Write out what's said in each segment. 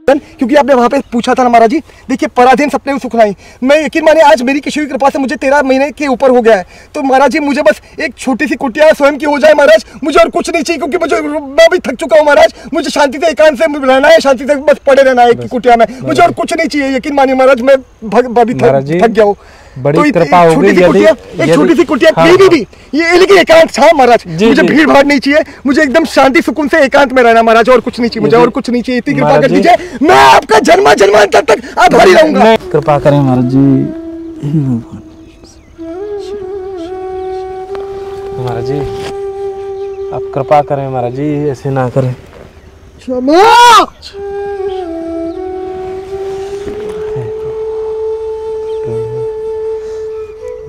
क्योंकि आपने वहाँ पे पूछा था ना महाराज जी। देखिए पराधीन सपने में सुख नहीं, मैं यकीन माने आज मेरी किसी की कृपा से मुझे 13 महीने के ऊपर हो गया है। तो महाराज जी मुझे बस एक छोटी सी कुटिया स्वयं की हो जाए महाराज, मुझे और कुछ नहीं चाहिए, क्योंकि मैं भी थक चुका हूँ महाराज। मुझे शांति से एकांत से रहना है, शांति से बस पड़े रहना है एक कुटिया में, मुझे और कुछ नहीं चाहिए। यकीन मानिए महाराज मैं थक गया हूँ। बड़ी कृपा होगी एक छोटी सी कुटिया भी ये लेकिन एकांत था महाराज, मुझे भीड़ भाड़ नहीं चाहिए, मुझे एकदम शांति सुकून से एकांत में रहना महाराज, और कुछ नहीं चाहिए मुझे, और कुछ नहीं चाहिए। इतनी कृपा कर दीजिए, मैं आपका जन्मांतर तक आभारी रहूंगा। कृपा करें महाराज जी। महाराज जी आप कृपा करें महाराज जी, ऐसे ना करें। क्षमा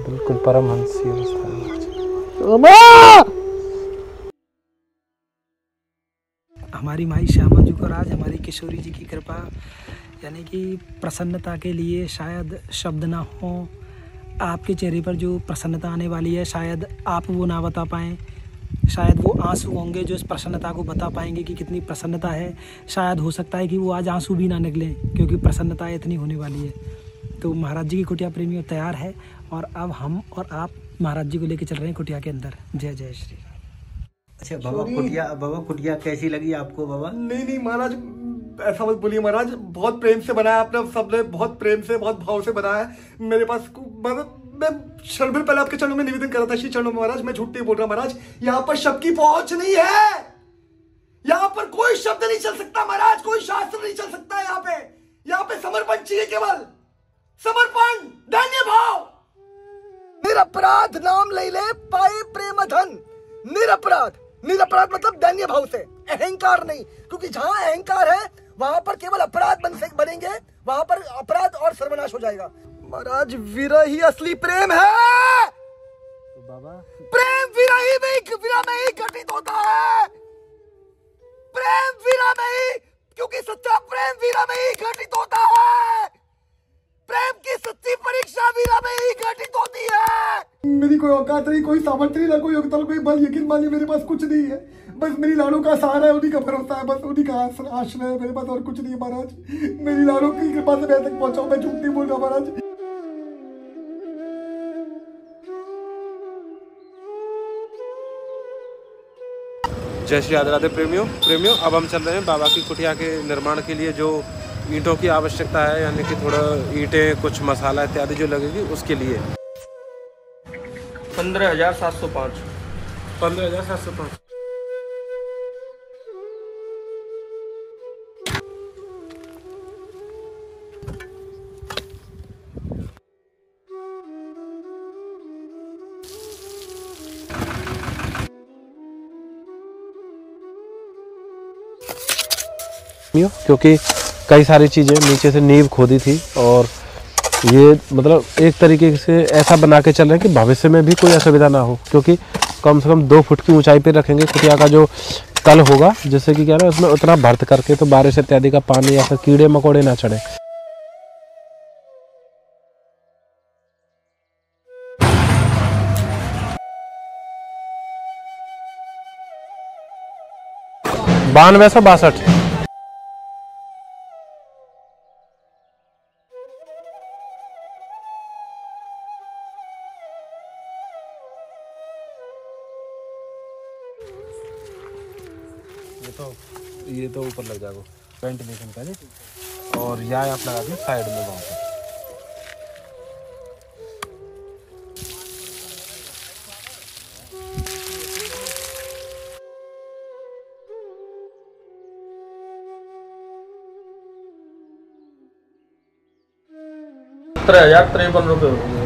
बिल्कुल परमहंसी अवस्था। हमारी माई श्यामा जी को राज, हमारी किशोरी जी की कृपा, यानी कि प्रसन्नता के लिए शायद शब्द ना हो। आपके चेहरे पर जो प्रसन्नता आने वाली है शायद आप वो ना बता पाएँ, शायद वो आंसू होंगे जो इस प्रसन्नता को बता पाएंगे कि कितनी प्रसन्नता है। शायद हो सकता है कि वो आज आंसू भी ना निकलें, क्योंकि प्रसन्नता इतनी होने वाली है। तो महाराज जी की कुटिया प्रेमियों तैयार है, और अब हम और आप महाराज जी को लेकर चल रहे हैं कुटिया के अंदर। जय जय श्री राम। अच्छा बाबा कुटिया कैसी लगी आपको बाबा? नहीं महाराज ऐसा मत बोलिए महाराज, बहुत प्रेम से बनाया आपने, सबने बहुत प्रेम से बहुत भाव से बनाया है। मेरे पास मैं क्षण भर पहले आपके चरणों में निवेदन कर रहा था, श्री चरणों में महाराज, मैं झूठ नहीं बोल रहा महाराज। यहाँ पर शब्द की पहुंच नहीं है, यहाँ पर कोई शब्द नहीं चल सकता महाराज, कोई शास्त्र नहीं चल सकता। यहाँ पे समर्पण चाहिए, केवल समर्पण, धन्य भाव। निरपराध नाम ले ले पाए प्रेम धन। निरपराध मतलब दैन्य भाव से, अहंकार नहीं, क्योंकि जहां अहंकार है वहां पर केवल अपराध बनेंगे, वहां पर अपराध और सर्वनाश हो जाएगा। महाराज विरह ही असली प्रेम है। तो बाबा प्रेम विरह में ही घटित होता है, प्रेम विरह में ही, क्योंकि सच्चा प्रेम विरह में ही घटित होता है। प्रेम की सच्ची परीक्षा विरह में ही घटित होती है। मेरी कोई औकात नहीं, कोई सामर्थ्य नहीं, कोई योग्यता, कोई बल, यकीन मानिए मेरे पास कुछ नहीं है। बस मेरी लाड़ों का सहारा है, उन्हीं का भरोसा है, बस उन्हीं का आश्रय है मेरे पास, और कुछ नहीं है महाराज। मेरी लाड़ों की कृपा से मैं तक पहुंचा हूं, मैं झूठ नहीं बोल रहा महाराज। जय श्री राधे प्रेमियों अब हम चल रहे हैं बाबा की कुटिया के निर्माण के लिए। जो ईंटों की आवश्यकता है, यानी कि थोड़ा ईंटें, कुछ मसाला इत्यादि जो लगेगी उसके लिए 15,705। 15,705। क्योंकि कई सारी चीज़ें नीचे से नींव खोदी थी, और ये मतलब एक तरीके से ऐसा बना के चल रहे हैं कि भविष्य में भी कोई असुविधा ना हो, क्योंकि कम से कम 2 फुट की ऊंचाई पे रखेंगे कुटिया का जो तल होगा, जिससे कि क्या है उसमें उतना भर्त करके तो बारिश इत्यादि का पानी या फिर कीड़े मकोड़े ना चढ़े। बानवे 162। ये तो ऊपर लग जाएगा वेंटिलेशन का जी, और यहाँ आप लगा दें साइड में वहाँ पर। ₹17,053 हो गए।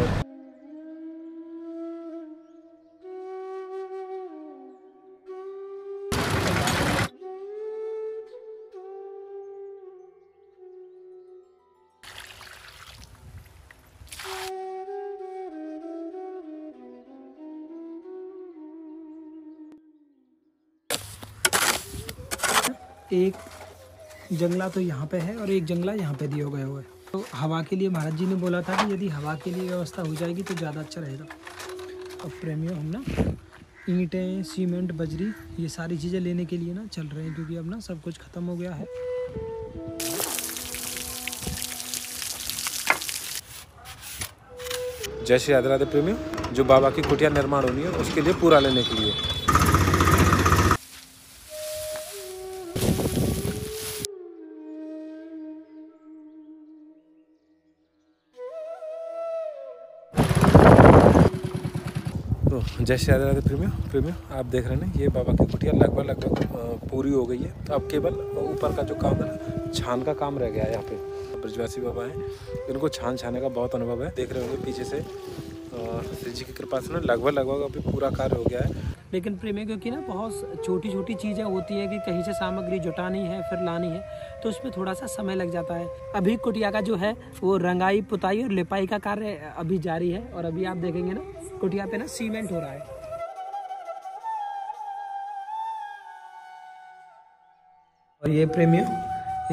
एक जंगला तो यहाँ पे है और एक जंगला यहाँ पे दिया गया हुआ है। तो हवा के लिए महाराज जी ने बोला था कि यदि हवा के लिए व्यवस्था हो जाएगी तो ज़्यादा अच्छा रहेगा। अब प्रेमियों हम ना ईंटें, सीमेंट, बजरी ये सारी चीज़ें लेने के लिए ना चल रहे हैं, क्योंकि अब ना सब कुछ ख़त्म हो गया है। जय श्री राधे राधे प्रेमियों, जो बाबा की कुटिया निर्माण होनी है उसके लिए पूरा लेने के लिए। तो जय श्री राधे राधे प्रेमियों आप देख रहे हैं ये बाबा की कुटिया लगभग पूरी हो गई है। तो अब केवल ऊपर का जो काम है ना, छान का काम रह गया है। यहाँ पे ब्रजवासी बाबा हैं, इनको छाने का बहुत अनुभव है। देख रहे होंगे पीछे से, श्री जी की कृपा से ना लगभग अभी पूरा कार्य हो गया है। लेकिन प्रेमी क्योंकि ना बहुत छोटी छोटी चीज़ें होती है कि कहीं से सामग्री जुटानी है फिर लानी है, तो उसमें थोड़ा सा समय लग जाता है। अभी कुटिया का जो है वो रंगाई पुताई और लिपाई का कार्य अभी जारी है। और अभी आप देखेंगे ना कुटिया पे ना सीमेंट हो रहा है। और ये प्रेमियों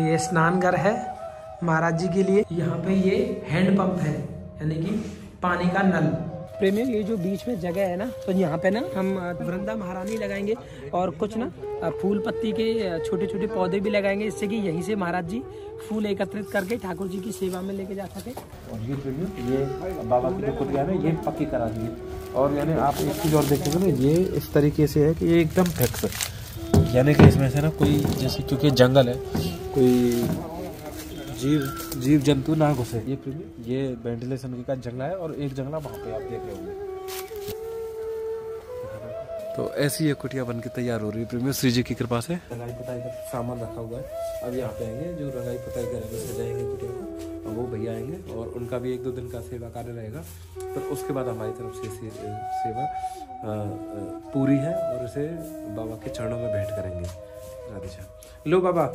ये स्नान घर है महाराज जी के लिए। यहाँ पे ये हैंड पंप है, यानी कि पानी का नल। प्रेमियों ये जो बीच में जगह है ना, तो यहाँ पे ना हम वृंदा महारानी लगाएंगे और कुछ ना फूल पत्ती के छोटे छोटे पौधे भी लगाएंगे, इससे कि यहीं से महाराज जी फूल एकत्रित करके ठाकुर जी की सेवा में लेके जा सके। और ये प्रेमियों ये बाबा की जो कुटिया है ये पक्की करा दी है। और यानी आप एक चीज़ और देखेंगे ना, ये इस तरीके से है कि ये एकदम फिक्स है, यानी कि इसमें से ना कोई जैसे, क्योंकि जंगल है, कोई जीव जंतु ना घुसे। ये वेंटिलेशन का जंगला है और एक जंगला वहाँ पे आप देख रहे होंगे। तो ऐसी ये कुटिया बन के तैयार हो रही है प्रेमियों श्री जी की कृपा से। रंगाई पुताई का सामान रखा हुआ है। अब यहाँ पे आएंगे जो रंगाई पुताई करेंगे, सजाएंगे कुटिया को, और वो भैया आएंगे और उनका भी 1-2 दिन का सेवा कार्य रहेगा। तो उसके बाद हमारी तरफ से सेवा पूरी है और इसे बाबा के चरणों में भेंट करेंगे। राधे श्याम। लो बाबा,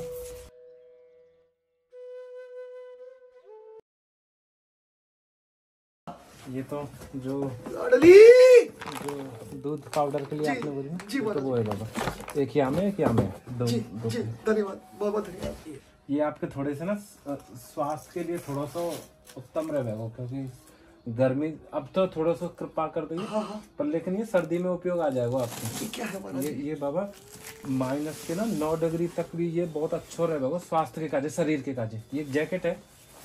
ये तो जो दूध पाउडर के लिए आपने बोली तो वो है बाबा। एक यहाँ में दो। धन्यवाद बाबा, धन्यवाद। ये आपके थोड़े से ना स्वास्थ्य के लिए थोड़ा सा उत्तम रहेगा, क्योंकि गर्मी अब तो थोड़ा सा कृपा कर देगी। हाँ। पर लेकिन ये सर्दी में उपयोग आ जाएगा आपको। क्या है ये बाबा माइनस के ना 9 डिग्री तक भी ये बहुत अच्छा रहेगा स्वास्थ्य के काजे, शरीर के काजे। ये जैकेट है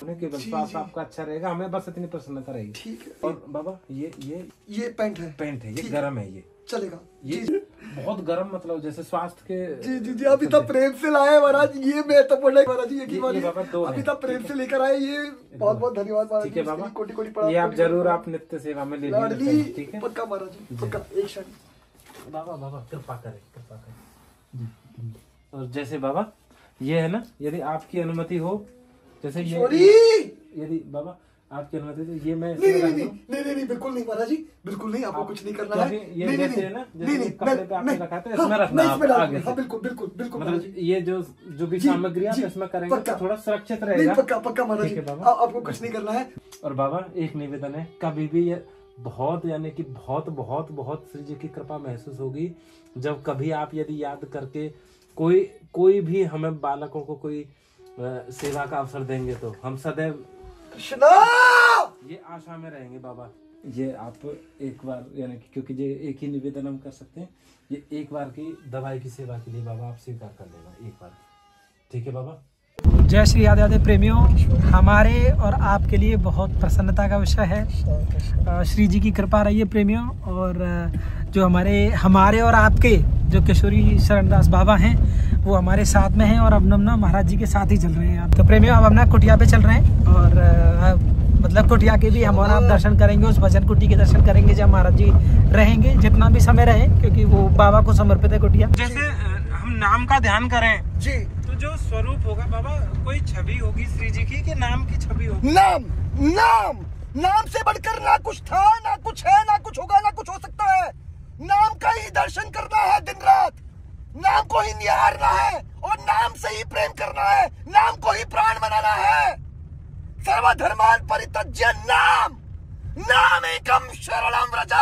स्वास्थ्य आपका अच्छा रहेगा, हमें बस इतनी प्रसन्नता रहेगी। ठीक है। और बाबा ये पैंट है, ये गर्म है, ये चलेगा। ये बहुत गर्म, मतलब जैसे स्वास्थ्य के जी अभी तक प्रेम से लाए महाराज। ये मैं तो बोला महाराज जी अभी तक प्रेम से लेकर आए। ये बहुत बहुत धन्यवाद महाराज। ठीक है बाबा, कोटि ये आप जरूर आप नित्य सेवा में ले लीजिए। ठीक है पक्का महाराज जी, पक्का। एक क्षण बाबा कृपा करें। और जैसे बाबा ये है ना, यदि आपकी अनुमति हो, जैसे ये यदि बाबा आपकी अनुमति तो ये मैं नहीं बिल्कुल नहीं महाराज जी, बिल्कुल नहीं। आपको कुछ नहीं करना है। ये जैसे है ना, जैसे कपड़े पे आपने रखा था इसमें रखना आगे से। बिल्कुल मतलब ये जो भी सामग्री आप इसमें करेंगे तो थोड़ा सुरक्षित रहेगा। पक्का महाराज जी, आपको कुछ नहीं करना है। और बाबा एक निवेदन है, कभी भी ये बहुत यानी कि बहुत श्री जी की कृपा महसूस होगी जब कभी आप यदि याद करके कोई भी हमें बालकों को कोई सेवा का अवसर देंगे तो हम सदैव ये आशा में रहेंगे बाबा। ये आप एक बार यानी कि, क्योंकि ये एक ही निवेदन हम कर सकते हैं, ये एक बार की दवाई की सेवा के लिए बाबा आप स्वीकार कर लेना एक बार। ठीक है बाबा। जय श्री राधे राधे प्रेमियों, हमारे और आपके लिए बहुत प्रसन्नता का विषय है। श्री जी की कृपा रही है प्रेमियों। और जो हमारे और आपके जो किशोरी शरणदास बाबा हैं वो हमारे साथ में हैं और अब ना महाराज जी के साथ ही चल रहे हैं। तो प्रेमियों अब अपना कुटिया पे चल रहे हैं और मतलब कुटिया के भी हम और आप दर्शन करेंगे, उस भजन कुटी के दर्शन करेंगे जब महाराज जी रहेंगे, जितना भी समय रहे, क्योंकि वो बाबा को समर्पित है कुटिया। जैसे हम नाम का ध्यान करें जी, तो जो स्वरूप होगा बाबा, कोई छवि होगी श्री जी की, कि नाम की छवि होगी? नाम से बढ़कर ना कुछ था, ना कुछ है, ना कुछ होगा, ना कुछ हो सकता है। नाम का ही दर्शन करना है दिन रात, नाम को ही निहारना है और नाम से ही प्रेम करना है, नाम को ही प्राण बनाना है। सर्वधर्मान परित्यज्य नाम एकम शरणम व्रज।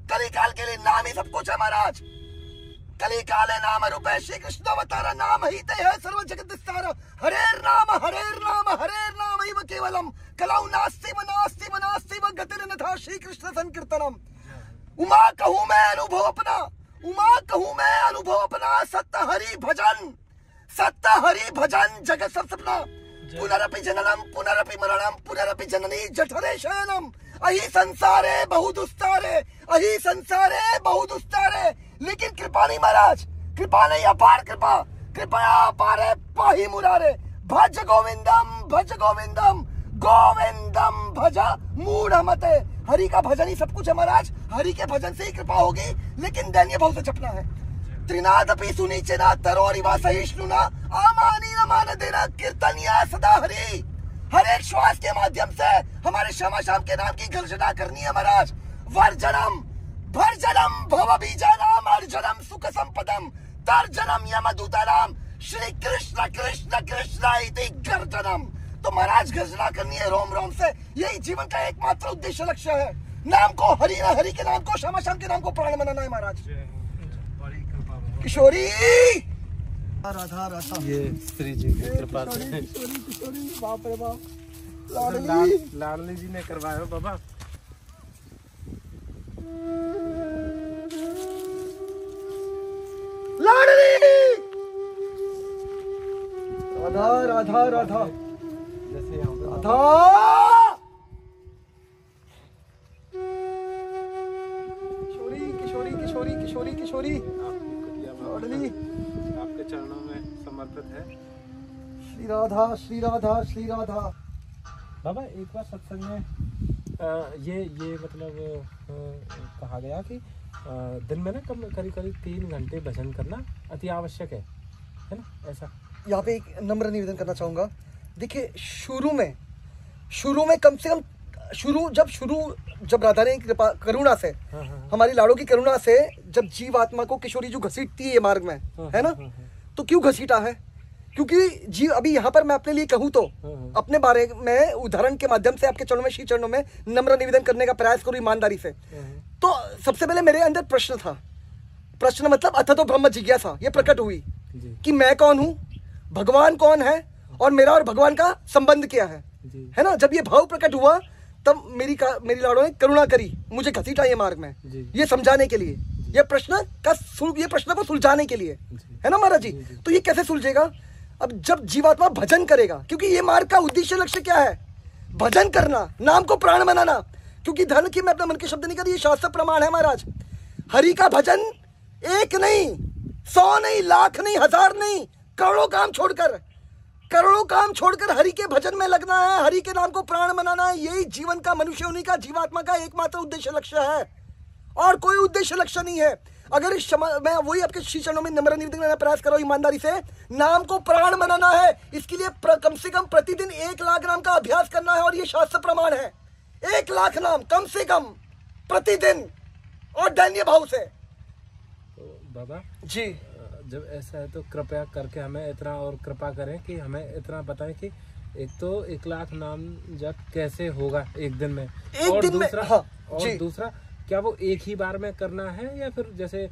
कलिकाल के लिए नाम ही सब कुछ है महाराज। कलिकाले नाम रूपे श्री कृष्ण अवतार नाम ही ते है सर्व जगत विस्तार। हरेर नाम एव केवलम कलौ नास्ति व गतिर् अन्यथा श्री कृष्ण संकीर्तनम। उमा कहूँ मैं अनुभव अपना सत्य हरि भजन जगत सब सपना। पुनरपि जननम पुनरपि मरणम पुनरपि जननी जठरे शयनम अही संसारे बहु दुस्तारे, अही संसारे बहु दुस्तारे, लेकिन कृपा नहीं महाराज, कृपा नहीं, अपार कृपा, कृपया अपारे पाही मुरारे, भज गोविंदम भज गोविंदम, गोविंदम भज मूढ़मते। हरि का भजन ही सब कुछ है महाराज, हरि के भजन से ही कृपा होगी, लेकिन दैन्य भाव से जपना है। त्रिनादपि सुनीचना तरोरिवा सहिष्णुना, आमानी न मान देना, कीर्तनिया सदा हरि। हर एक श्वास के माध्यम से हमारे श्यामा श्याम के नाम की घोषणा करनी है महाराज। वर्जनम भर्जनम भव बीजानाम, अर्जनम सुख संपदम, तर्जनम यमदूतानाम, श्री कृष्ण कृष्ण कृष्ण इति गर्जनम। तो महाराज घोषणा करनी है रोम रोम से, यही जीवन का एकमात्र उद्देश्य लक्ष्य है। नाम को हरि, हरि के नाम को, श्यामा श्याम के नाम को प्राण बनाना है महाराज। किशोरी राधा राधा, ये श्री जी की कृपा से किशोरी बाप रे बाप, लाडली जी ने करवाया बाबा। लाडली राधा राधा राधा जैसे राधा, किशोरी किशोरी किशोरी किशोरी किशोरी, लाडली आपके चरणों में समर्पित है। श्री राधा श्री राधा श्री राधा। बाबा एक बार सत्संग में ये मतलब कहा गया कि दिन में ना करीब 3 घंटे भजन करना अति आवश्यक है ना, ऐसा। यहाँ पे एक नम्र निवेदन करना चाहूंगा। देखिए शुरू में कम से कम जब राधा ने कृपा करुणा से, हमारी लाड़ों की करुणा से, जब जीवात्मा को किशोरी जो घसीटती है ये मार्ग में, है ना, तो क्यों घसीटा है? क्योंकि जीव, अभी यहाँ पर मैं अपने लिए कहूँ तो अपने बारे में उदाहरण के माध्यम से आपके चरणों में, श्री चरणों में नम्र निवेदन करने का प्रयास करूँ ईमानदारी से। तो सबसे पहले मेरे अंदर प्रश्न था, प्रश्न मतलब अथ तो ब्रह्म जिज्ञासा ये प्रकट हुई कि मैं कौन हूँ, भगवान कौन है, और मेरा और भगवान का संबंध क्या है ना। जब ये भाव प्रकट हुआ तब मेरी लाड़ों ने करुणा करी, मुझे घसीटा ये मार्ग में, ये समझाने के लिए, ये प्रश्न को सुलझाने के लिए, है ना महाराज जी। तो ये कैसे सुलझेगा? अब जब जीवात्मा भजन करेगा, क्योंकि ये मार्ग का उद्देश्य लक्ष्य क्या है? भजन करना, नाम को प्राण बनाना। क्योंकि धन की मैं अपने मन के शब्द नहीं कर, ये शास्त्र प्रमाण है महाराज। हरि का भजन 1 नहीं, 100 नहीं, लाख नहीं, 1000 नहीं, करोड़ों काम छोड़कर हरि के भजन में लगना है, हरि के नाम को प्राण बनाना है। यही जीवन का, मनुष्य होने का, जीवात्मा का एकमात्र उद्देश्य लक्ष्य है, और कोई उद्देश्य लक्ष्य नहीं है। अगर मैं वही आपके श्री चरणों में नम्र निवेदन करने का प्रयास कर रहा हूं ईमानदारी से, नाम को प्राण बनाना है, इसके लिए कम से कम प्रतिदिन 1 लाख नाम का अभ्यास करना है, और ये शास्त्र प्रमाण है। 1 लाख नाम कम से कम प्रतिदिन, और दैन्य भाव से। तो बाबा जी, जब ऐसा है तो कृपया करके हमें इतना और कृपा करें कि हमें इतना बताएं कि एक तो 1 लाख नाम जब कैसे होगा एक दिन में, एक दिन में, हाँ, और दूसरा क्या वो एक ही बार में करना है, या फिर जैसे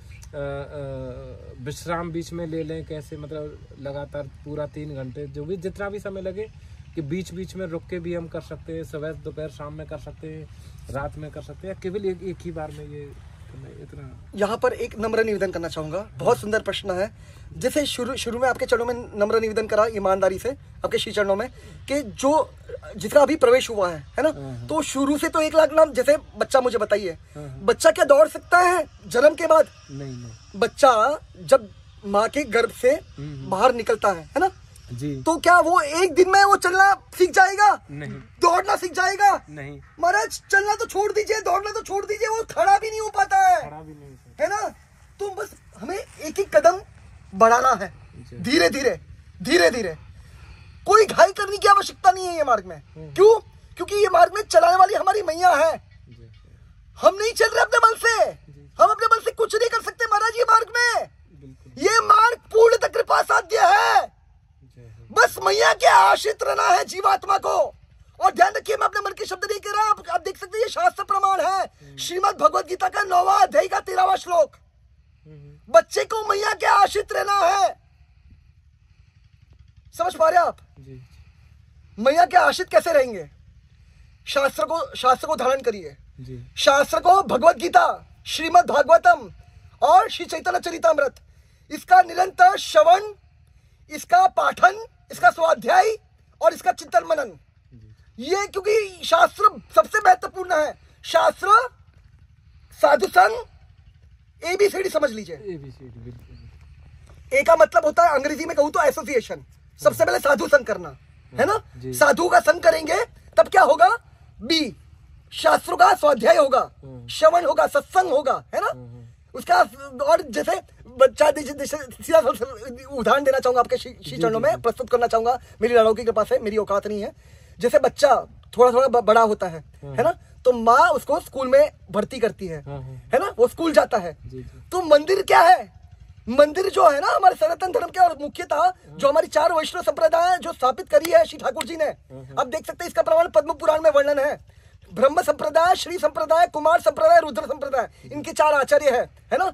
विश्राम बीच में ले लें, कैसे, मतलब लगातार पूरा 3 घंटे जो भी जितना भी समय लगे, कि बीच बीच में रुक के भी हम कर सकते हैं, सुबह दोपहर शाम में कर सकते हैं, रात में कर सकते हैं, केवल एक ही बार में ये इतना। यहाँ पर एक नम्र निवेदन करना चाहूंगा, बहुत सुंदर प्रश्न है। जैसे शुरू में आपके चरणों में नम्र निवेदन करा ईमानदारी से आपके श्री चरणों में, कि जो जिसका अभी प्रवेश हुआ है ना, तो शुरू से तो 1 लाख नाम, जैसे बच्चा, मुझे बताइए, बच्चा क्या दौड़ सकता है जन्म के बाद? नहीं। बच्चा जब माँ के गर्भ से बाहर निकलता है ना, जी, तो क्या वो एक दिन में वो चलना सीख जाएगा? नहीं। दौड़ना सीख जाएगा? नहीं महाराज। चलना तो छोड़ दीजिए, दौड़ना तो छोड़ दीजिए, वो खड़ा भी नहीं हो पाता है, है ना। तो बस हमें एक कदम बढ़ाना है, धीरे धीरे। कोई घाई करने की आवश्यकता नहीं है ये मार्ग में। क्यों? क्योंकि ये मार्ग में चलाने वाली हमारी मैया है। हम नहीं चल रहे अपने बल से, हम अपने बल से कुछ नहीं कर सकते महाराज। ये मार्ग में, ये मार्ग पूर्णतः कृपा साध्य है। बस मैया के आश्रित रहना है जीवात्मा को। और ध्यान रखिए, मैं अपने मन के शब्द नहीं कह रहा, आप देख सकते हैं, ये शास्त्र प्रमाण है। श्रीमद् भगवद गीता का 9वां अध्याय का 13वां श्लोक। बच्चे को मैया के आश्रित रहना है। समझ पा रहे आप? मैया के आश्रित कैसे रहेंगे? शास्त्र को धारण करिए, शास्त्र को, भगवद गीता, श्रीमद् भागवतम और श्री चैतन्य चरितामृत, इसका निरंतर श्रवण, इसका पाठन, इसका स्वाध्याय और इसका चिंतन मनन, ये क्योंकि शास्त्र सबसे महत्वपूर्ण है। शास्त्र, साधु संघ, ABCD समझ लीजिए। ए का मतलब होता है, अंग्रेजी में कहूं तो एसोसिएशन। सबसे पहले साधु संघ करना है ना, साधु का संघ करेंगे तब क्या होगा, B शास्त्रों का स्वाध्याय होगा, श्रवण होगा, सत्संग होगा, है ना उसका। और जैसे बच्चा, सीधा उदाहरण देना चाहूंगा आपके श्री चरणों में, प्रस्तुत करना चाहूंगा मेरी लाड़ों की कृपा से, मेरी औकात नहीं है। जैसे बच्चा थोड़ा थोड़ा बड़ा होता है ना, तो माँ उसको स्कूल में भर्ती करती है ना, वो स्कूल जाता है। तो मंदिर क्या है, मंदिर जो है ना हमारे सनातन धर्म के, और मुख्यतः जो हमारी 4 वैष्णव संप्रदाय जो स्थापित करी है श्री ठाकुर जी ने, अब देख सकते हैं इसका प्रमाण पद्म पुराण में वर्णन है। ब्रह्म संप्रदाय, श्री संप्रदाय, कुमार संप्रदाय, रुद्र संप्रदाय, इनके 4 आचार्य है ना,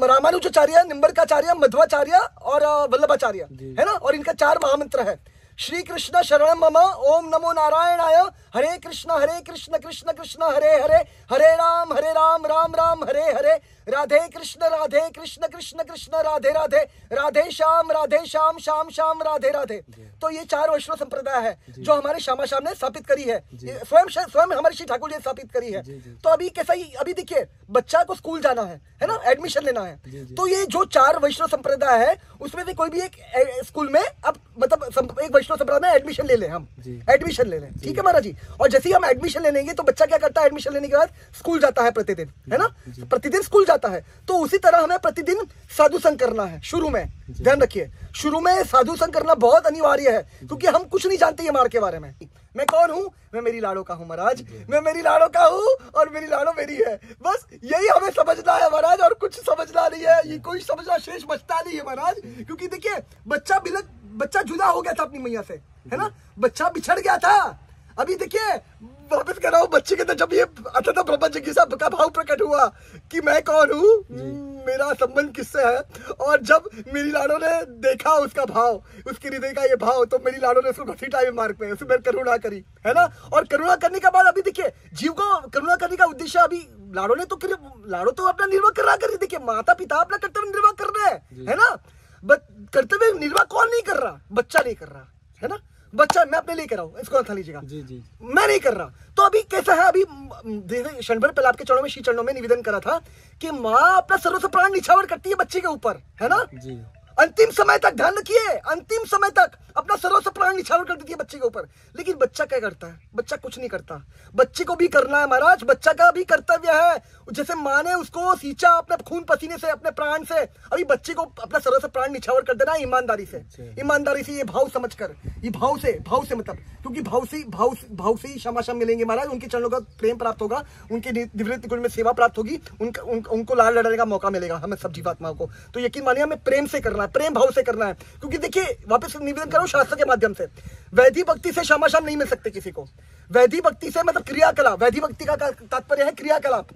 रामानुजाचार्य, निम्बरकाचार्य, मध्वाचार्य और वल्लभाचार्य, है ना, और इनका 4 महामंत्र है। श्री कृष्ण शरणम मम, ओम नमो नारायणाय, हरे कृष्ण कृष्ण कृष्ण हरे हरे, हरे राम राम राम हरे हरे, राधे कृष्ण कृष्ण कृष्ण राधे राधे, राधे श्याम श्याम श्याम राधे राधे। तो ये 4 वैष्णव संप्रदाय है जो हमारे श्यामा श्याम ने स्थापित करी है, स्वयं हमारे श्री ठाकुर जी ने स्थापित करी है। तो अभी कैसा ही, अभी देखिए बच्चा को स्कूल जाना है ना, एडमिशन लेना है, तो ये जो 4 वैष्णव संप्रदाय है उसमें से कोई भी एक स्कूल में, अब मतलब एक वैष्णव संप्रदाय में एडमिशन ले लें, हम एडमिशन ले लें, ठीक है महाराज जी। और जैसे ही हम एडमिशन ले लेंगे तो बच्चा क्या करता है, एडमिशन लेने के बाद स्कूल जाता है प्रतिदिन, है ना, प्रतिदिन स्कूल जाता है। तो उसी तरह हमें प्रतिदिन साधु संग करना है। शुरू में ध्यान रखिए, शुरू में साधु संग करना बहुत अनिवार्य है, क्योंकि हम कुछ नहीं जानते ये मार के बारे में। मैं कौन हूँ, मैं मेरी लाड़ो का हूँ महाराज, मैं मेरी लाड़ो का हूँ और मेरी लाड़ो मेरी है, बस यही हमें समझना है महाराज, और कुछ समझना नहीं है, ये कोई समझना शेष बचता नहीं है महाराज। क्योंकि देखिए बच्चा जुदा हो गया था अपनी मैया से, है ना, बच्चा बिछड़ गया था। अभी देखिए वापस कह रहा हूँ, बच्चे के अंदर जब ये अथाथ ब्रह्म जिज्ञासा का भाव प्रकट हुआ कि मैं कौन हूँ, मेरा संबंध किससे है, और जब मेरी लाड़ो ने देखा उसका भाव, उसके हृदय का ये भाव, तो मेरी लाड़ो ने उसको घसीटा है मार्ग पे, उसमें करुणा करी, है ना। और करुणा करने के बाद अभी देखिए जीव को करुणा करने का उद्देश्य, अभी लाड़ो तो अपना निर्वाह कर रहा है। देखिए माता पिता अपना कर्तव्य निर्वाह कर रहे हैं, है ना, कर्तव्य निर्वाह कौन नहीं कर रहा, बच्चा नहीं कर रहा, है ना, बच्चा। मैं अपने लिए कर रहा हूँ, इसको था लीजिएगा, मैं नहीं कर रहा। तो अभी कैसा है, अभी क्षण भर पहले आपके चरणों में, श्री चरणों में निवेदन करा था कि माँ अपना सर्वस्व प्राण निछावर करती है बच्चे के ऊपर, है ना, अंतिम समय तक, ध्यान रखिए, अंतिम समय तक अपना सर्वस्व प्राण निछावर कर देती है बच्चे के ऊपर। लेकिन बच्चा क्या करता है, बच्चा कुछ नहीं करता। बच्चे को भी करना है महाराज, बच्चा का भी कर्तव्य है। जैसे माँ ने उसको सींचा अपने खून पसीने से, अपने प्राण से, अभी बच्चे को अपना सर्वस्व प्राण निछावर कर देना है ईमानदारी से, ईमानदारी से, ये भाव समझकर, ये भाव से मतलब, क्योंकि भाव से ही श्यामा श्याम मिलेंगे महाराज, उनके चरणों का प्रेम प्राप्त होगा, उनके दिव्य गुण में सेवा प्राप्त होगी, उनको लाल लड़ाने का मौका मिलेगा हमें सब जीवात्माओं को। तो यकीन मानिए हमें प्रेम से करना है, प्रेम भाव से करना है। क्योंकि देखिए वापस निवेदन करो शास्त्र के माध्यम से, वैधि भक्ति से श्यामा श्याम नहीं मिल सकते किसी को। वैधि भक्ति से मतलब क्रियाकलाप, वैधि भक्ति का तात्पर्य है क्रियाकलाप,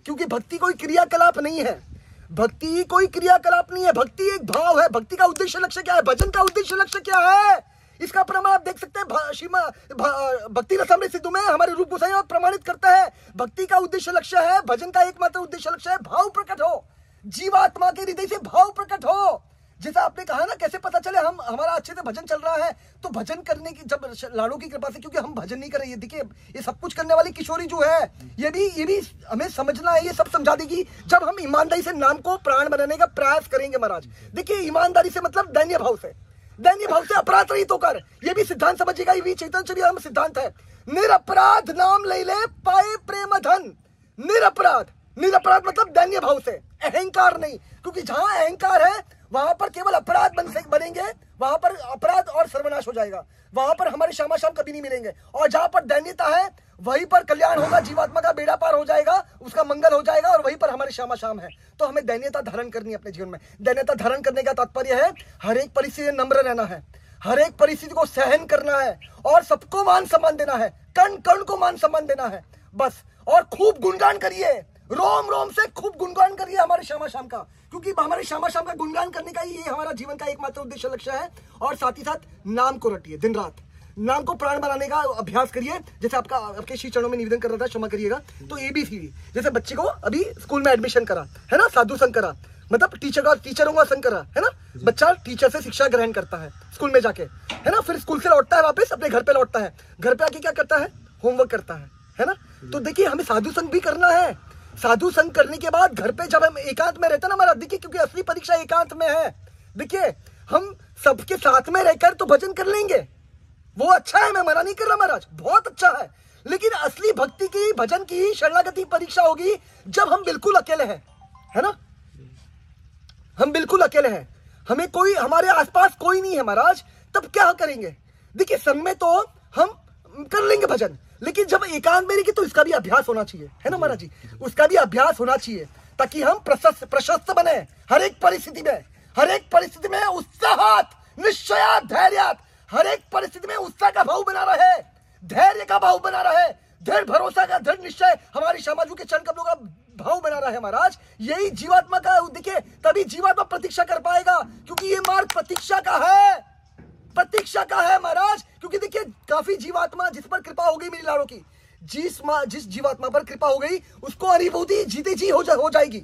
क्योंकि भक्ति कोई क्रियाकलाप नहीं है, भक्ति कोई क्रियाकलाप नहीं है, भक्ति एक भाव है। भक्ति का उद्देश्य लक्ष्य क्या है, भजन का उद्देश्य लक्ष्य क्या है, इसका प्रमाण आप देख सकते हैं भक्ति रसामृत सिद्धू में हमारे रूप गोसाई प्रमाणित करता है। भक्ति का उद्देश्य लक्ष्य है, भजन का एकमात्र उद्देश्य लक्ष्य है भाव प्रकट हो, जीवात्मा के हृदय से भाव प्रकट हो। जैसा आपने कहा ना, कैसे पता चले हम, हमारा अच्छे से भजन चल रहा है, तो भजन करने की जब लाड़ों की कृपा से, क्योंकि हम भजन नहीं कर रहे, देखिए ये सब कुछ करने वाली किशोरी जो है, ये भी हमें समझना है, ये सब समझा देगी जब हम ईमानदारी से नाम को प्राण बनाने का प्रयास करेंगे महाराज। देखिए ईमानदारी से मतलब दैन्य भाव से अपराध रहित होकर, ये भी सिद्धांत समझिएगा, ये भी चैतन्य चरितामृत सिद्धांत है। निरपराध नाम ले ले पाए प्रेम धन, निरपराध मतलब दैन्य भाव से, अहंकार नहीं, क्योंकि जहां अहंकार है वहां पर केवल अपराध बनेंगे, वहां पर अपराध और सर्वनाश हो जाएगा, वहां पर हमारे श्यामा श्याम कभी नहीं मिलेंगे। और जहां पर दैन्यता है वहीं पर कल्याण होगा, जीवात्मा का बेड़ा पार हो जाएगा, उसका मंगल हो जाएगा, और वहीं पर हमारे श्यामा श्याम है। तो हमें दैन्यता धारण करनी है अपने जीवन में। दैन्यता धारण करने का तात्पर्य है हर एक परिस्थिति में नम्र रहना है, हर एक परिस्थिति को सहन करना है, और सबको मान सम्मान देना है, कण कण को मान सम्मान देना है बस। और खूब गुणगान करिए, रोम से खूब गुणगान करिए हमारे श्यामा श्याम का, क्योंकि हमारे श्यामा श्याम का गुणगान करने का ये हमारा जीवन का एकमात्र उद्देश्य लक्ष्य है। और साथ ही साथ नाम को रटिए, दिन रात नाम को प्राण बनाने का अभ्यास करिए। जैसे आपके श्री चरणों में निवेदन कर रहा था, क्षमा करिएगा। तो ABCD, जैसे बच्चे को अभी स्कूल में एडमिशन करा है ना, साधु संग करा, मतलब टीचरों का संग करा है ना, बच्चा टीचर से शिक्षा ग्रहण करता है स्कूल में जाके, है ना, फिर स्कूल से लौटता है वापस अपने घर पे लौटता है, घर पे आके क्या करता है, होमवर्क करता है ना। तो देखिए हमें साधु संग भी करना है। साधु संग करने के बाद घर पे जब हम एकांत में रहते हैं ना महाराज, देखिए क्योंकि असली परीक्षा एकांत में है। देखिए हम सबके साथ में रहकर तो भजन कर लेंगे, वो अच्छा है, मैं मना नहीं कर रहा महाराज, बहुत अच्छा है, लेकिन असली भक्ति की, भजन की, शरणागति परीक्षा होगी जब हम बिल्कुल अकेले हैं, है ना, हम बिल्कुल अकेले हैं, हमें कोई, हमारे आसपास कोई नहीं है महाराज, तब क्या करेंगे। देखिए संग में तो हम कर लेंगे भजन, लेकिन जब एकांत में रहेंगे तो इसका भी अभ्यास होना चाहिए, है ना महाराज जी, उसका भी अभ्यास होना चाहिए ताकि हम प्रशस्त बने हर एक परिस्थिति में, हर एक परिस्थिति में उत्साहात, निश्चयात, धैर्यात, हर एक परिस्थिति में उत्साह का भाव बना रहे, धैर्य का भाव बना रहे, दृढ़ भरोसा का, दृढ़ निश्चय, हमारी समाजों के चरण कमलों का भाव बना रहा है महाराज। यही जीवात्मा का, देखिए तभी जीवात्मा प्रतीक्षा कर पाएगा, क्योंकि ये मार्ग प्रतीक्षा का है, प्रतीक्षा का है महाराज। क्योंकि देखिए काफी जीवात्मा जिस पर कृपा हो गई मेरी लाड़ों की, जिस जीवात्मा पर कृपा हो गई उसको अनुभूति जीते जी हो जाएगी,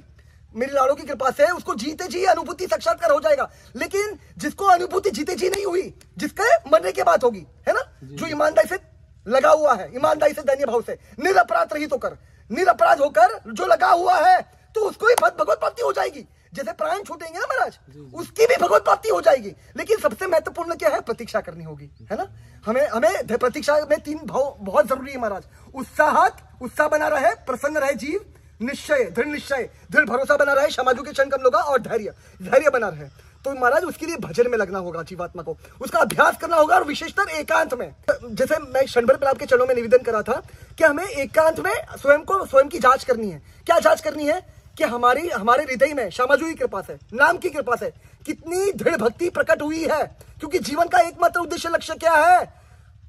मेरी लाड़ों की कृपा से उसको जीते जी अनुभूति साक्षात्कार हो जाएगा। लेकिन जिसको अनुभूति जीते जी नहीं हुई, जिसके मरने के बाद होगी, है ना, जो ईमानदारी से लगा हुआ है, ईमानदारी से, दैन्य भाव से, निरपराध रहित होकर, निरपराध होकर जो लगा हुआ है, तो उसको भी भगवत प्राप्ति हो जाएगी। जैसे प्राण छूटेंगे ना महाराज, उसकी भी भगवत प्राप्ति हो जाएगी। लेकिन सबसे महत्वपूर्ण क्या है, प्रतीक्षा करनी होगी, है ना। हमें प्रतीक्षा में 3 भाव बहुत जरूरी है महाराज। उत्साह बना रहे, प्रसन्न रहे जीव, निश्चय, दृढ़ भरोसा बना रहे समाजों के चरण कमलों का, और धैर्य बना रहे। तो महाराज उसके लिए भजन में लगना होगा, जीवात्मा को उसका अभ्यास करना होगा, और विशेषतर एकांत में। जैसे मैं क्षण भर आपके चरणों में निवेदन करा था कि हमें एकांत में स्वयं की जांच करनी है। क्या जांच करनी है कि हमारे हृदय में श्यामाजू की कृपा से, नाम की कृपा से कितनी दृढ़ भक्ति प्रकट हुई है। क्योंकि जीवन का एकमात्र उद्देश्य, लक्ष्य क्या है,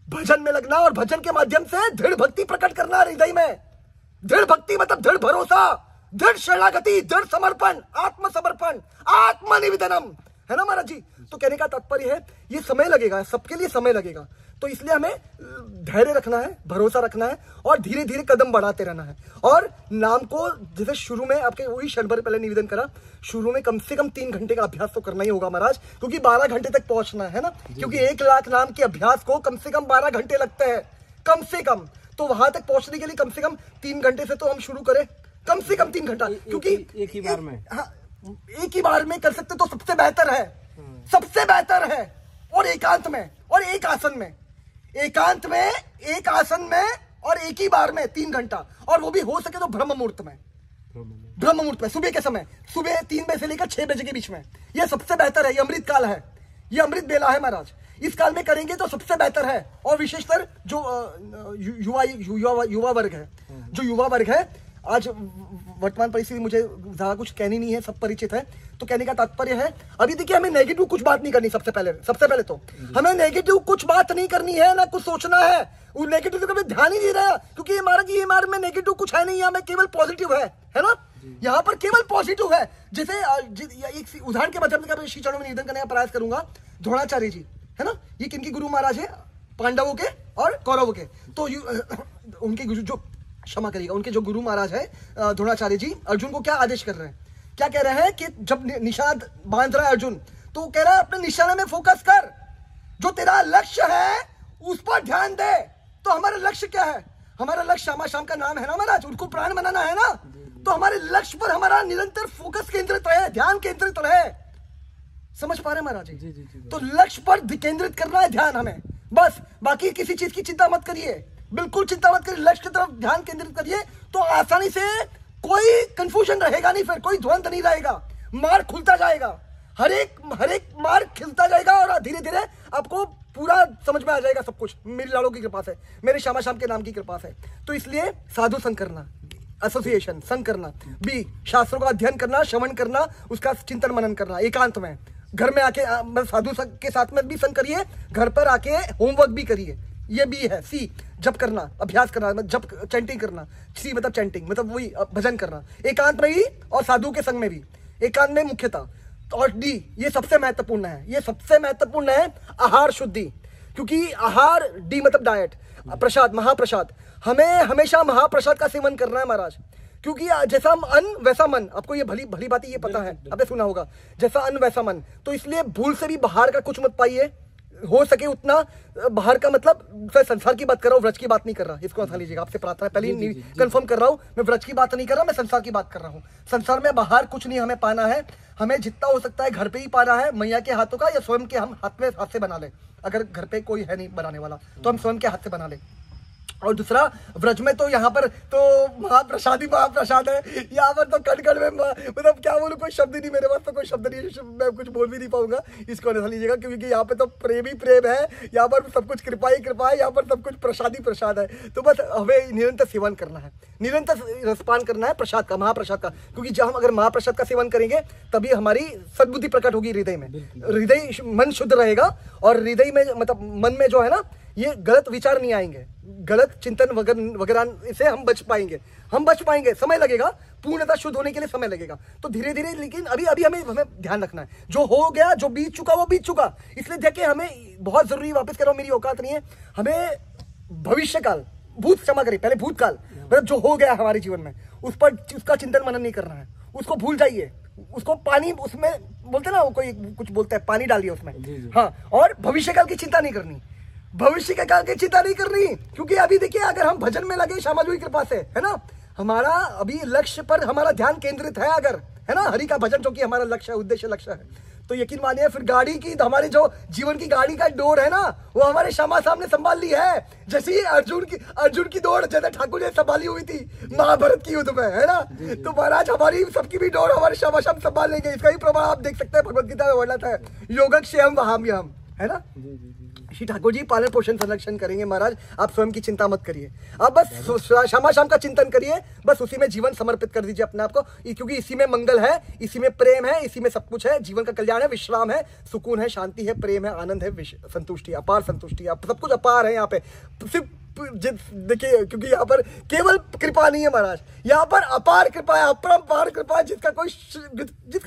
भजन में लगना, और भजन के माध्यम से दृढ़ भक्ति प्रकट करना हृदय में। दृढ़ भक्ति मतलब दृढ़ भरोसा, दृढ़ शरणागति, दृढ़ समर्पण, आत्मसमर्पण, आत्मनिवेदनम, है ना महाराज जी। तो कहने का तात्पर्य है ये समय लगेगा, सबके लिए समय लगेगा, तो इसलिए हमें धैर्य रखना है, भरोसा रखना है, और धीरे धीरे कदम बढ़ाते रहना है। और नाम को जैसे शुरू में आपके वही क्षण भर पहले निवेदन करा, शुरू में कम से कम 3 घंटे का अभ्यास तो करना ही होगा महाराज, क्योंकि 12 घंटे तक पहुंचना है ना, क्योंकि 1 लाख नाम के अभ्यास को कम से कम 12 घंटे लगते हैं, कम से कम। तो वहां तक पहुंचने के लिए कम से कम 3 घंटे से तो हम शुरू करें, कम से कम 3 घंटा, क्योंकि एक ही बार में, हाँ, एक ही बार में कर सकते तो सबसे बेहतर है, सबसे बेहतर है। और एकांत में, और एक आसन में, एकांत में, एक आसन में, और एक ही बार में 3 घंटा, और वो भी हो सके तो ब्रह्म मुहूर्त में, ब्रह्म मुहूर्त में, सुबह के समय, सुबह 3 बजे से लेकर 6 बजे के बीच में, ये सबसे बेहतर है। ये अमृत काल है, ये अमृत बेला है महाराज, इस काल में करेंगे तो सबसे बेहतर है। और विशेषकर जो युवा वर्ग है, जो युवा वर्ग है, आज वर्तमान परिस्थिति मुझे ज्यादा कुछ कहनी नहीं है, सब परिचित है। तो कहने का तात्पर्य है, अभी देखिए हमें नेगेटिव कुछ बात नहीं करनी। सबसे पहले तो हमें नेगेटिव कुछ बात नहीं करनी है, ना कुछ सोचना है, वो नेगेटिव तो कभी ध्यान ही नहीं रहा, क्योंकि ये महाराज में नेगेटिव कुछ है नहीं, हमें केवल पॉजिटिव है ना, यहाँ पर केवल पॉजिटिव है। जैसे एक उदाहरण के माध्यम से श्री चरणों में निवेदन करने का प्रयास करूंगा। द्रोणाचार्य जी, है ना, ये किनके गुरु महाराज है, पांडवों के और कौरवों के। तो उनके गुरु, जो क्षमा करिएगा, उनके जो गुरु महाराज है द्रोणाचार्य जी, अर्जुन को क्या आदेश कर रहे हैं, क्या कह रहे हैं कि जब निशान बांध रहा है अर्जुन, तो कह रहा है अपने निशाने में फोकस कर, जो तेरा लक्ष्य है उस पर ध्यान दे। तो हमारा लक्ष्य क्या है, हमारा लक्ष्य श्यामा श्याम का नाम है ना महाराज, उनको प्राण बनाना है ना, तो हमारे लक्ष्य पर हमारा निरंतर फोकस केंद्रित रहे, ध्यान केंद्रित रहे। समझ पा रहे महाराज जी? तो लक्ष्य पर केंद्रित करना है ध्यान हमें, बस। बाकी किसी चीज की चिंता मत करिए, बिल्कुल चिंता मत करिए, लक्ष्य की तरफ ध्यान केंद्रित करिए, तो आसानी से कोई कंफ्यूजन रहेगा नहीं, फिर कोई द्वंद्व नहीं रहेगा, मार्ग खुलता जाएगा, हर एक मार्ग खिलता जाएगा, और धीरे धीरे आपको पूरा समझ में आ जाएगा सब कुछ, मेरी लाड़ों की कृपा से, मेरे श्यामा श्याम के नाम की कृपा से। तो इसलिए साधु संग करना, एसोसिएशन संग करना, बी शास्त्रों का अध्ययन करना, श्रवण करना, उसका चिंतन मनन करना एकांत में, घर में आके साधु संग के साथ में भी संग करिए, घर पर आके होमवर्क भी करिए, ये भी है। सी जप करना, अभ्यास करना, मतलब जप चैंटिंग करना, सी मतलब चैंटिंग मतलब वही भजन करना, एकांत में ही और साधु के संग में भी, एकांत में मुख्यतः। और डी ये सबसे महत्वपूर्ण है, ये सबसे महत्वपूर्ण है आहार शुद्धि, क्योंकि आहार, डी मतलब डाइट, प्रसाद, महाप्रसाद, हमें हमेशा महाप्रसाद का सेवन करना है महाराज, क्योंकि जैसा अन्न वैसा मन, आपको ये भली बात ये पता है, आपने सुना होगा, जैसा अन्न वैसा मन। तो इसलिए भूल से भी बाहर का कुछ मत पाइए, हो सके उतना बाहर का, मतलब सर संसार की बात कर रहा हूँ, व्रज की बात नहीं कर रहा, इसको उठा लीजिएगा, आपसे प्रार्थना पहले ही कंफर्म कर रहा हूँ, मैं व्रज की बात नहीं कर रहा, मैं संसार की बात कर रहा हूँ। संसार में बाहर कुछ नहीं हमें पाना है, हमें जितना हो सकता है घर पे ही पाना है, मैया के हाथों का, या स्वयं के हम हाथ से बना ले। अगर घर पे कोई है नहीं बनाने वाला तो हम स्वयं के हाथ से बना ले। और दूसरा, व्रज में तो यहाँ पर तो महाप्रसाद ही महाप्रसाद है, यहाँ पर तो कण में मतलब क्या बोलूँ, कोई शब्द नहीं, मेरे पास तो कोई शब्द नहीं, मैं कुछ बोल भी नहीं पाऊंगा, इसको नहीं लीजिएगा, क्योंकि यहाँ पे तो प्रेम ही प्रेम है, यहाँ पर सब कुछ कृपा ही कृपा है, यहाँ पर सब कुछ प्रसाद ही प्रसाद है। तो बस हमें निरंतर सेवन करना है, निरंतर रसपान करना है प्रसाद का, महाप्रसाद का, क्योंकि जब हम अगर महाप्रसाद का सेवन करेंगे तभी हमारी सद्बुद्धि प्रकट होगी हृदय में, हृदय मन शुद्ध रहेगा, और हृदय में मतलब मन में जो है ना, ये गलत विचार नहीं आएंगे, गलत चिंतन वगैरह से हम बच पाएंगे। समय लगेगा, पूर्णतः शुद्ध होने के लिए समय लगेगा, तो धीरे धीरे, लेकिन अभी हमें ध्यान रखना है, जो हो गया, जो बीत चुका वो बीत चुका, इसलिए देखिए हमें बहुत जरूरी, वापस कह रहा हूं, मेरी औकात नहीं है, हमें भविष्य काल, भूत क्षमा करिए, पहले भूतकाल, मतलब जो हो गया हमारे जीवन में, उस पर उसका चिंतन मनन नहीं करना है, उसको भूल जाइए, उसको पानी, उसमें बोलते ना, कोई कुछ बोलता है, पानी डालिए उसमें, हाँ, और भविष्य काल की चिंता नहीं करनी, भविष्य के काल की चिंता नहीं करनी, क्योंकि अभी देखिए अगर हम भजन में लगे श्यामा जी की कृपा से, है ना, हमारा अभी लक्ष्य पर हमारा ध्यान केंद्रित है, अगर है ना, हरि का भजन जो कि हमारा लक्ष्य है, उद्देश्य लक्ष्य है, तो यकीन मानिए फिर गाड़ी की, हमारी जो जीवन की गाड़ी का डोर है ना, वो हमारे श्यामा साहब ने संभाल ली है, जैसे ही अर्जुन की डोर जैसे ठाकुर ने संभाली हुई थी महाभारत की युद्ध में, है ना, तो महाराज हमारी सबकी भी डोर हमारे श्यामा साहब संभाल लेंगे। इसका ही प्रभाव आप देख सकते हैं, भगवत गीता में वर्णित है, योगक्षेम वहाम्यहम्, है ना, श्री ठाकुर जी पालन पोषण संरक्षण करेंगे। महाराज आप स्वयं की चिंता मत करिए, आप बस श्यामा शाम का चिंतन करिए, बस उसी में जीवन समर्पित कर दीजिए अपने आप को, क्योंकि इसी में मंगल है, इसी में प्रेम है, इसी में सब कुछ है, जीवन का कल्याण है, विश्राम है, सुकून है, शांति है, प्रेम है, आनंद है, संतुष्टि, अपार संतुष्टि, सब कुछ अपार है यहाँ पे। सिर्फ देखिए, क्योंकि यहाँ पर केवल कृपा नहीं है महाराज, यहाँ पर अपार कृपा है, अपरंपार कृपा है, जिसका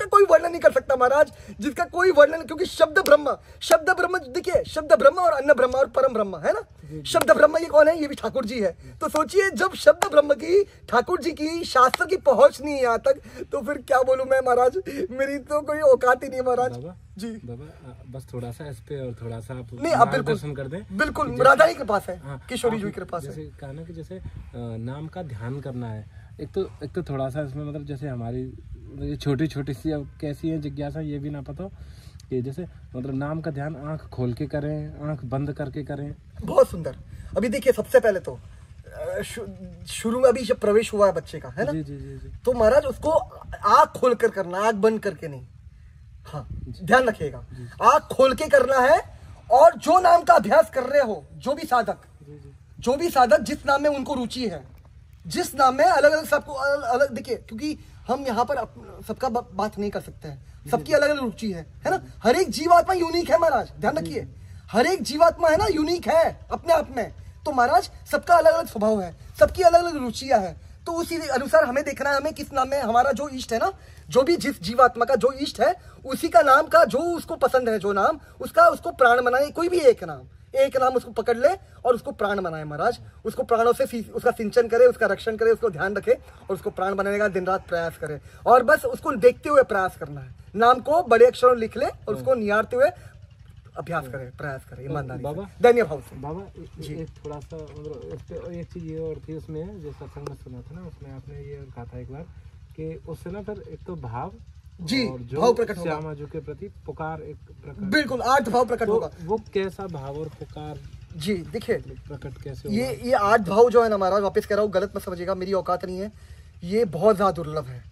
कोई वर्णन नहीं कर सकता महाराज, जिसका कोई वर्णन, क्योंकि शब्द ब्रह्म देखिए, शब्द ब्रह्म और अन्न ब्रह्म और परम ब्रह्म, है ना, शब्द ब्रह्म ये कौन है, ये भी ठाकुर जी है। तो सोचिए जब शब्द ब्रह्म की, ठाकुर जी की, शास्त्र की पहुंच नहीं है यहाँ तक, तो फिर क्या बोलूं मैं महाराज, मेरी तो कोई औकात ही नहीं महाराज जी। बाबा बस थोड़ा सा इस पे और थोड़ा सा आप नहीं, आप बिल्कुल दर्शन कर दें, बिल्कुल राधा ही के पास है, हाँ, किशोरी जी के पास है। जैसे कहा ना कि जैसे नाम का ध्यान करना है, एक तो थोड़ा सा इसमें मतलब जैसे हमारी छोटी सी अब कैसी है जिज्ञासा, ये भी ना पता कि जैसे मतलब नाम का ध्यान आंख खोल के करें, आंख बंद करके करें। बहुत सुंदर। अभी देखिए सबसे पहले तो शुरू में अभी जब प्रवेश हुआ है बच्चे का, है ना, जी। तो महाराज उसको आंख खोल कर करना, आंख बंद करके नहीं, हाँ ध्यान रखिएगा, आंख खोल के करना है। और जो नाम का अभ्यास कर रहे हो, जो भी साधक जिस नाम में उनको रुचि है, जिस नाम में अलग अलग सबको अलग देखिए, क्योंकि हम यहाँ पर सबका बात नहीं कर सकते हैं, सबकी अलग अलग रुचि है ना, हर एक जीवात्मा यूनिक है महाराज, ध्यान रखिए, हर एक जीवात्मा है ना यूनिक है अपने आप में, तो महाराज सबका अलग अलग स्वभाव है, सबकी अलग अलग रुचियां है, तो उसी अनुसार हमें देखना है हमें किस नाम में हमारा जो इष्ट है ना, जो भी जिस जीवात्मा का जो इष्ट है, उसी का नाम का जो उसको पसंद है, जो नाम उसको प्राण बनाए, कोई भी एक नाम उसको पकड़ ले और उसको प्राण बनाए महाराज, उसको प्राणों से उसका सिंचन करे, उसका रक्षण करे, उसको ध्यान रखे और उसको प्राण बनाने का दिन रात प्रयास करे, और बस उसको देखते हुए प्रयास करना है, नाम को बड़े अक्षरों लिख ले और उसको निहारते हुए अभ्यास करे, प्रयास करे ईमानदारी से, दैन्य भाव से। बाबा एक थोड़ा सा मतलब एक चीज ये और थी उसमें, जो सत्संग में सुना था ना, उसमें आपने ये कहा था एक बार कि उससे ना फिर एक तो भाव जी, भाव प्रकट होगा, श्यामा जी के प्रति पुकार एक प्रकट, बिल्कुल 8 भाव प्रकट होगा। वो कैसा भाव और पुकार जी देखिए प्रकट कैसे होगा? ये 8 भाव जो है ना महाराज, वापस कह रहा हूँ, गलत मत समझिएगा, मेरी औकात नहीं है, ये बहुत ज्यादा दुर्लभ है।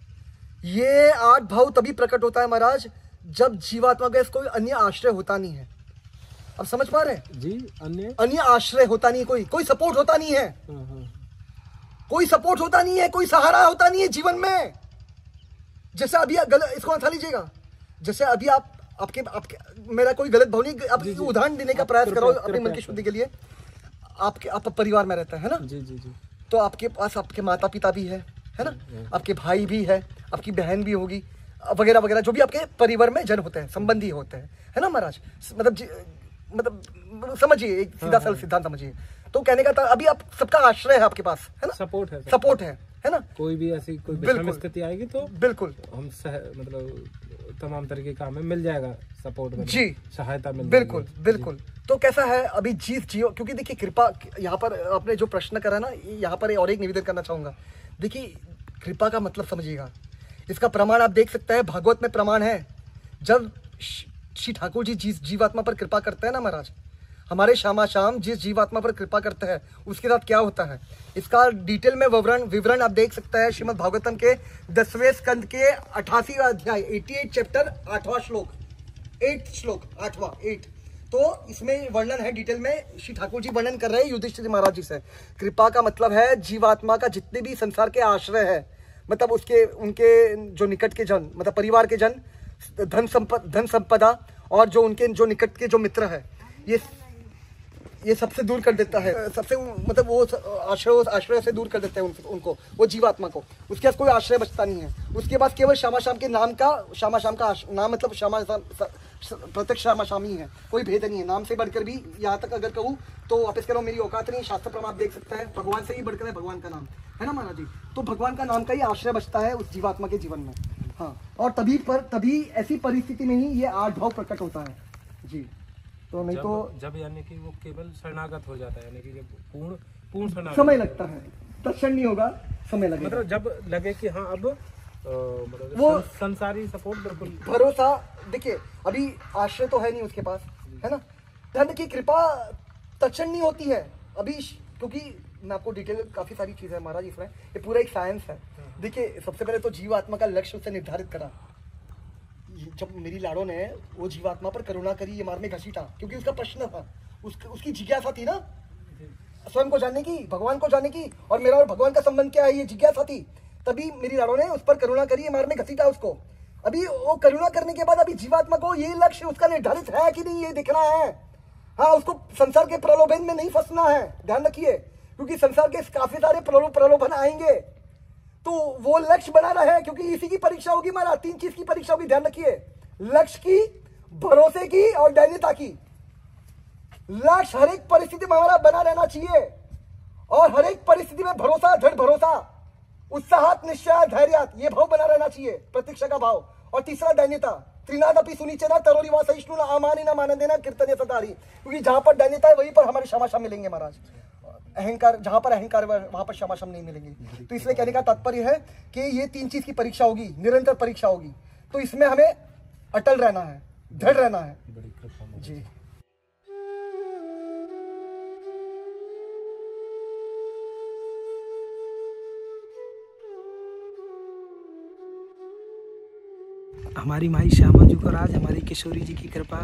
ये 8 भाव तभी प्रकट होता है महाराज जब जीवात्मा का कोई अन्य आश्रय होता नहीं है। अब समझ पा रहे हैं जी? अन्य आश्रय होता नहीं, कोई सपोर्ट होता नहीं है, कोई सपोर्ट होता नहीं है, कोई सहारा होता नहीं है जीवन में। जैसे अभी इसको उठा लीजिएगा, जैसे अभी आपके मेरा कोई गलत भाव नहीं, आप उदाहरण देने का प्रयास करो अपने मन की शुद्धि के लिए। आप परिवार में रहते हैं ना, जी, तो आपके पास आपके माता पिता भी है ना, आपके भाई भी है, आपकी बहन भी होगी, वगैरह वगैरह, जो भी आपके परिवार में जन होते हैं, संबंधी होते हैं, है ना महाराज, मतलब समझिए, एक सीधा सरल सिद्धांत समझिए। तो कहने का था अभी आप सबका आश्रय है आपके पास, है ना, सपोर्ट है ना, कोई भी ऐसी कोई विषम स्थिति आएगी तो बिल्कुल हम मतलब तमाम तरीके का हमें मिल जाएगा सपोर्ट, जी सहायता मिल बिल्कुल बिल्कुल। तो कैसा है अभी जियो, क्योंकि देखिए कृपा, यहाँ पर आपने जो प्रश्न करा ना, यहाँ पर और एक निवेदन करना चाहूंगा। देखिए कृपा का मतलब समझिएगा, इसका प्रमाण आप देख सकते हैं, भागवत में प्रमाण है। जब श्री ठाकुर जी जीवात्मा पर कृपा करते हैं ना महाराज, हमारे श्यामा श्याम जिस जीवात्मा पर कृपा करते हैं उसके साथ क्या होता है, इसका डिटेल में विवरण आप देख सकते हैं श्रीमद् भागवतम के 10वें स्कंद के 88वां अध्याय 88 चैप्टर 8वां श्लोक 8 तो इसमें वर्णन है डिटेल में। श्री ठाकुर जी वर्णन कर रहे हैं युधिष्ठिर महाराज जी से। कृपा का मतलब है जीवात्मा का जितने भी संसार के आश्रय है, मतलब उसके उनके जो निकट के जन, मतलब परिवार के जन, धन संपदा और जो उनके जो निकट के जो मित्र है, ये सबसे दूर कर देता है, सबसे मतलब वो आश्रय से दूर कर देता है उनको वो जीवात्मा को। उसके पास कोई आश्रय बचता नहीं है। उसके बाद केवल श्यामा श्याम के नाम का, श्यामा श्याम का नाम मतलब श्यामा प्रत्यक्ष श्यामा श्याम ही है, कोई भेद नहीं है। नाम से बढ़कर भी, यहाँ तक अगर कहूँ तो वापस करो, मेरी औकात नहीं, शास्त्र प्रमाण आप देख सकते हैं, भगवान से ही बढ़कर है भगवान का नाम, है ना महाराज जी। तो भगवान का नाम का ही आश्रय बचता है उस जीवात्मा के जीवन में। हाँ, और तभी ऐसी परिस्थिति में ही ये 8 भाव प्रकट होता है जी। तो नहीं तो जब यानी कि वो केवल शरणागत हो जाता है, यानी कि जब पूर्ण शरणागत, समय लगता है, तत्क्षण नहीं होगा, समय लगेगा। मतलब जब लगे कि हाँ अब मतलब वो संसारी सपोर्ट बिल्कुल भरोसा। देखिए अभी आश्रय तो है नहीं उसके पास, है ना। धन की कृपा तत्क्षण नहीं होती है अभी, क्योंकि मैं आपको डिटेल काफी सारी चीजें है महाराज इसमें, ये पूरा एक साइंस है। देखिए सबसे पहले तो जीवात्मा का लक्ष्य उसे निर्धारित करा। जब मेरी लाड़ो ने वो जीवात्मा पर करुणा करी, ये मार में घसीटा, क्योंकि उसका प्रश्न था, उसकी जिज्ञासा थी ना स्वयं को जानने की, भगवान को जानने की, और मेरा और भगवान का संबंध क्या है, ये जिज्ञासा थी। तभी मेरी लाड़ो ने उस पर करुणा करी, ये मार में घसीटा उसको। अभी वो करुणा करने के बाद अभी जीवात्मा को ये लक्ष्य उसका निर्धारित है कि नहीं, ये दिखना है। हाँ, उसको संसार के प्रलोभन में नहीं फंसना है, ध्यान रखिए, क्योंकि संसार के काफी सारे प्रलोभन आएंगे, तो वो लक्ष्य बना रहा है, क्योंकि इसी की परीक्षा होगी महाराज। 3 चीज की परीक्षा होगी, ध्यान रखिए, लक्ष्य की, भरोसे की और दैन्यता की। लक्ष्य हर एक परिस्थिति में हमारा बना रहना चाहिए, और हर एक परिस्थिति में भरोसा, दृढ़ भरोसा, उत्साहत, निश्चय, धैर्य, ये भाव बना रहना चाहिए, प्रतीक्षा का भाव। और तीसरा दैन्यता, त्रिनादपि सुनिचना तरोरी वा सहिष्णु न आमानि न मानदेना कीर्तने सदारी, क्योंकि जहां पर दैन्यता है वहीं पर हमारे क्षमा क्षमा मिलेंगे महाराज। अहंकार, जहां पर अहंकार वहां पर क्षमा नहीं मिलेंगे। तो इसलिए कहने का तात्पर्य है कि ये 3 चीज की परीक्षा होगी, निरंतर परीक्षा होगी, तो इसमें हमें अटल रहना है, दृढ़ रहना है जी। हमारी माई श्यामा जी को राज, हमारी किशोरी जी की कृपा,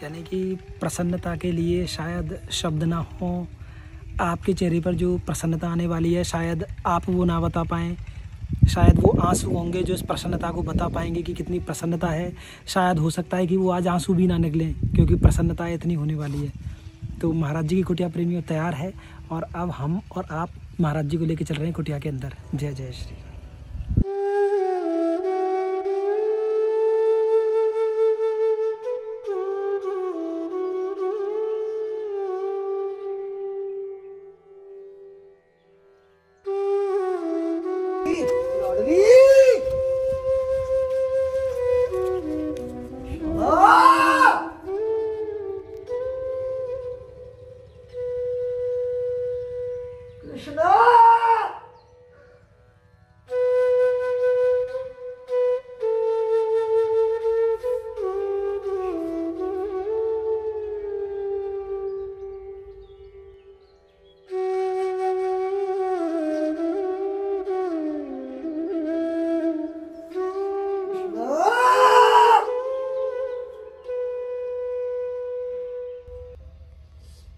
यानी कि प्रसन्नता के लिए शायद शब्द ना हो। आपके चेहरे पर जो प्रसन्नता आने वाली है, शायद आप वो ना बता पाएँ, शायद वो आंसू होंगे जो इस प्रसन्नता को बता पाएंगे कि कितनी प्रसन्नता है। शायद हो सकता है कि वो आज आंसू भी ना निकलें, क्योंकि प्रसन्नता इतनी होने वाली है। तो महाराज जी की कुटिया प्रेमियों तैयार है, और अब हम और आप महाराज जी को लेकर चल रहे हैं कुटिया के अंदर। जय जय श्री।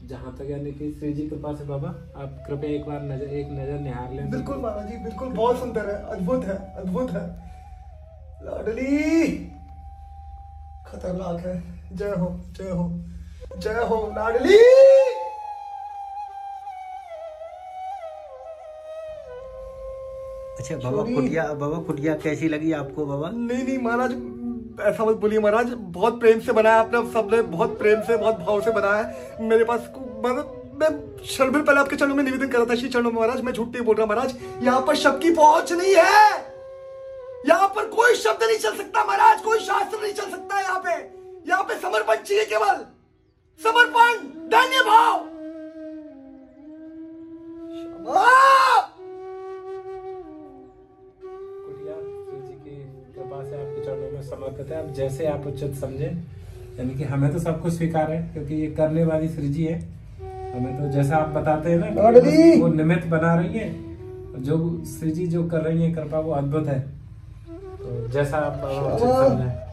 जहाँ तक यानी कि श्री जी कृपा से बाबा, आप कृपया एक नजर निहार लें। बिल्कुल महाराज जी, बिल्कुल, बहुत सुंदर है, अद्भुत है, अद्भुत है। लाडली खतरनाक है। जय हो, जय हो, जय हो लाडली। अच्छा बाबा कुटिया कैसी लगी आपको बाबा? नहीं महाराज, ऐसा मत बोलिए महाराज, बहुत प्रेम से बनाया आपने, सबने बहुत प्रेम से, बहुत भाव से बनाया है। मेरे पास मतलब मैं क्षण पहले आपके चरणों में निवेदन कर रहा था, श्री चरणों में महाराज, मैं झूठ नहीं बोल रहा महाराज, यहाँ पर शब्द की पहुंच नहीं है, यहाँ पर कोई शब्द नहीं चल सकता महाराज, कोई शास्त्र नहीं चल सकता यहाँ पे समर्पण चाहिए, केवल समर्पण, धन्य भाव। कुटिया श्री जी की कृपा से आपके चरणों में समर्पित है। अब जैसे आप उचित समझे, यानी कि हमें तो सब कुछ स्वीकार है क्योंकि ये करने वाली श्री जी है। हमें तो जैसा आप बताते हैं ना कि वो निमित्त बना रही है, जो श्री जी जो कर रही है कृपा वो अद्भुत है। तो जैसा आप उचित समझे।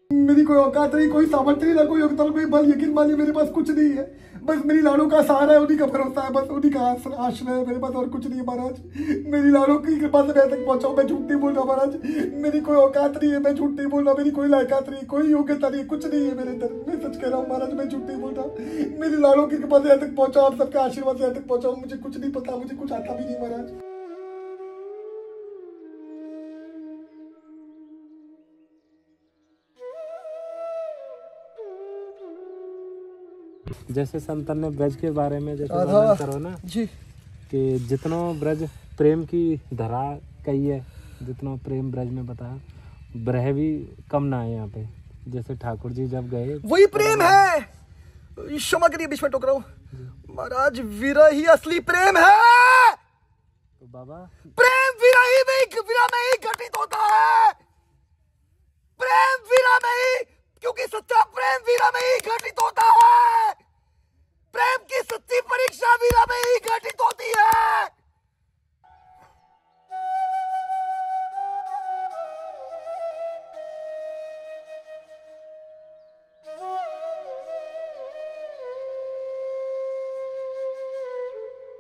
मेरी कोई औकात नहीं, कोई सामर्थ्य नहीं, ना कोई योग्यता, कोई बल, यकीन मानिए मेरे पास कुछ नहीं है। बस मेरी लाड़ों का सहारा है, उन्हीं का भरोसा है, बस उन्हीं का आश्रय है मेरे पास, और कुछ नहीं है महाराज। मेरी लाड़ों की कृपा से मैं तक पहुंचाऊं, मैं झूठ नहीं बोल रहा महाराज, मेरी कोई औकात नहीं है, मैं झूठ नहीं बोल रहा, मेरी कोई लायकात नहीं, कोई योग्यता नहीं, कुछ नहीं है मेरे अंदर, मैं सच कह रहा हूँ महाराज, मैं झूठ नहीं बोल रहा। मेरी लाड़ों की कृपा से यहाँ तक पहुंचाओ, आप सबका आशीर्वाद से यहाँ तक पहुंचाओ। मुझे कुछ नहीं पता, मुझे कुछ आता भी नहीं महाराज। जैसे संतन ने ब्रज के बारे में जैसे वर्णन करो ना जी, कि जितना ब्रज प्रेम की धरा कही है, जितना प्रेम ब्रज में बताया, ब्रह भी कम ना है यहाँ पे। जैसे ठाकुर जी जब गए, वही प्रेम है। क्षमा करिए बीच में टोक रहा हूँ महाराज, विरह ही असली प्रेम है। तो बाबा प्रेम विरह में ही घटित होता है, प्रेम विरह में ही, क्योंकि सच्चा प्रेम विरह में ही घटित होता है। प्रेम की सच्ची परीक्षा विरह में ही घटित होती है।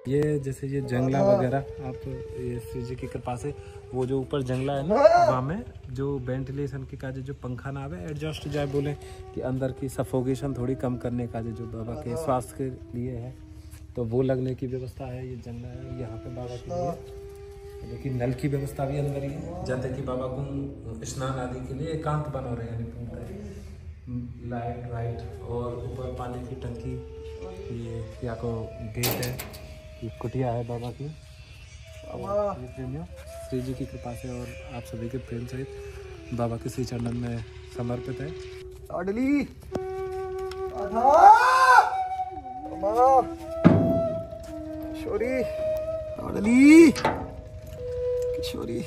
ये जैसे ये जंगला वगैरह, आप ये श्री जी की कृपा से वो जो ऊपर जंगला है ना, वहाँ में जो वेंटिलेशन के काजे जो पंखा ना आवे, एडजस्ट जाए बोले कि अंदर की सफोकेशन थोड़ी कम करने का जो बाबा के स्वास्थ्य के लिए है, तो वो लगने की व्यवस्था है। ये जंगला है यहाँ पे बाबा के लिए, लेकिन नल की व्यवस्था भी अंदर ही है, जाते कि बाबा को स्नान आदि के लिए एकांत बना रहे हैं, लाइट वाइट, और ऊपर पानी की टंकी, ये क्या को गेट है, ये कुटिया है बाबा की। ये प्रेमियों श्री जी की कृपा से और आप सभी के प्रेम सहित बाबा के श्री चरणन में समर्पित है। लाडली, राधा, अम्मा, किशोरी, लाडली, किशोरी।